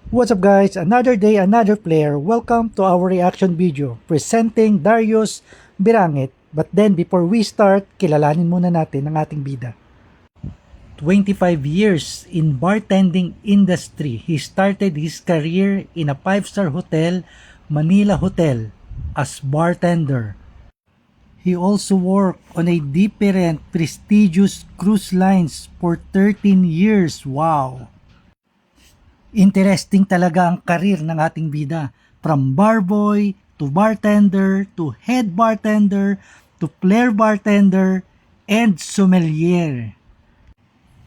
What's up guys? Another day, another player. Welcome to our reaction video presenting Darius Birangit. But then before we start, kilalanin muna natin ang ating bida. 25 years in bartending industry. He started his career in a 5-star hotel, Manila Hotel, as bartender. He also worked on a different prestigious cruise lines for 13 years. Wow! Interesting talaga ang karir ng ating bida. From barboy to bartender to head bartender to flair bartender and sommelier.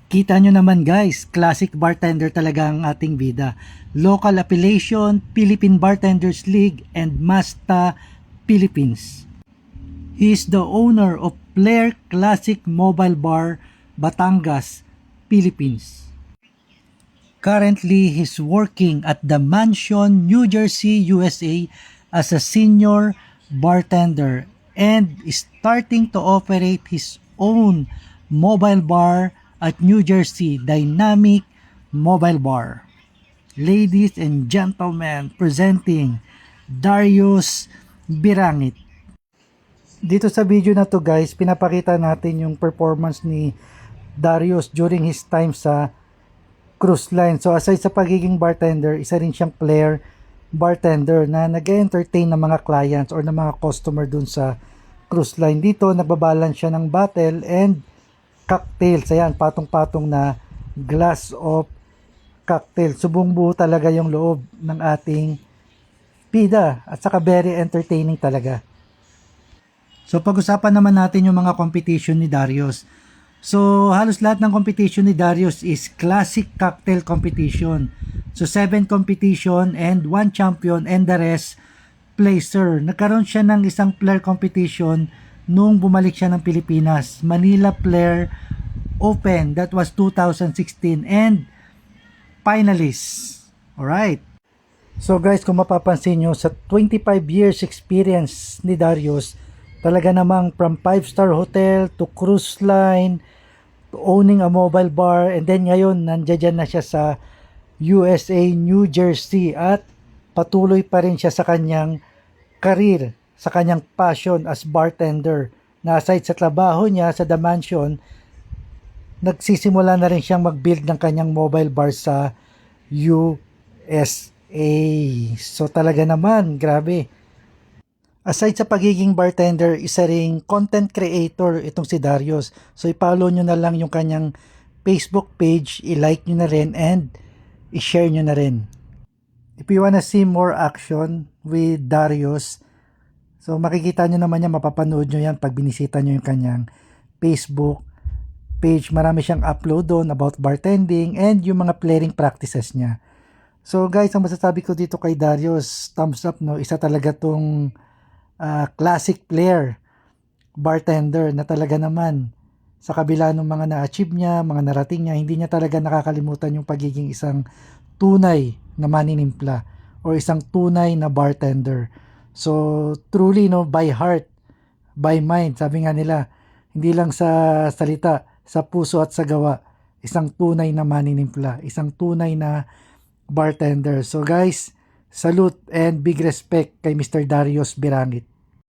Kita nyo naman guys, classic bartender talaga ang ating bida. Local affiliation, Philippine Bartenders League and Masta Philippines. He is the owner of Flair Classic Mobile Bar, Batangas, Philippines. Currently, he's working at the Mansion, New Jersey, USA as a senior bartender and is starting to operate his own mobile bar at New Jersey Dynamic Mobile Bar. Ladies and gentlemen, presenting Darius Birangit. Dito sa video na to guys, pinapakita natin yung performance ni Darius during his time sa cruise line. So aside sa pagiging bartender, isa rin siyang player bartender na nag-entertain ng mga clients or ng mga customer dun sa cruise line. Dito nagbabalance siya ng bottle and cocktails. Ayan, patong-patong na glass of cocktail. Subong buo talaga yung loob ng ating bida at saka very entertaining talaga. So pag-usapan naman natin yung mga competition ni Darius. So, halos lahat ng competition ni Darius is classic cocktail competition. So, 7 competition and 1 champion and the rest placer. Nagkaroon siya ng isang player competition nung bumalik siya ng Pilipinas. Manila Player Open. That was 2016 and finalists. Alright. So guys, kung mapapansin nyo, sa 25 years experience ni Darius, talaga namang from 5-star hotel to cruise line to owning a mobile bar and then ngayon nandiyan na siya sa USA, New Jersey at patuloy pa rin siya sa kanyang career, sa kanyang passion as bartender. Na aside sa trabaho niya sa The Mansion, nagsisimula na rin siyang mag-build ng kanyang mobile bar sa USA. So talaga naman, grabe. Aside sa pagiging bartender, isa ring content creator itong si Darius. So i-follow nyo na lang yung kanyang Facebook page, i-like nyo na rin and i-share nyo na rin. If you wanna see more action with Darius, so makikita nyo naman yan, mapapanood nyo yan pag binisita nyo yung kanyang Facebook page. Marami siyang upload doon about bartending and yung mga playing practices niya. So guys, ang masasabi ko dito kay Darius, thumbs up, no? Isa talaga tong classic player bartender na talaga naman sa kabila ng mga na-achieve niya, mga narating niya, hindi niya talaga nakakalimutan yung pagiging isang tunay na maninimpla or isang tunay na bartender. So truly, no, by heart, by mind, sabi nga nila, hindi lang sa salita, sa puso at sa gawa, isang tunay na maninimpla, isang tunay na bartender. So guys, salute and big respect kay Mr. Darius Birangit.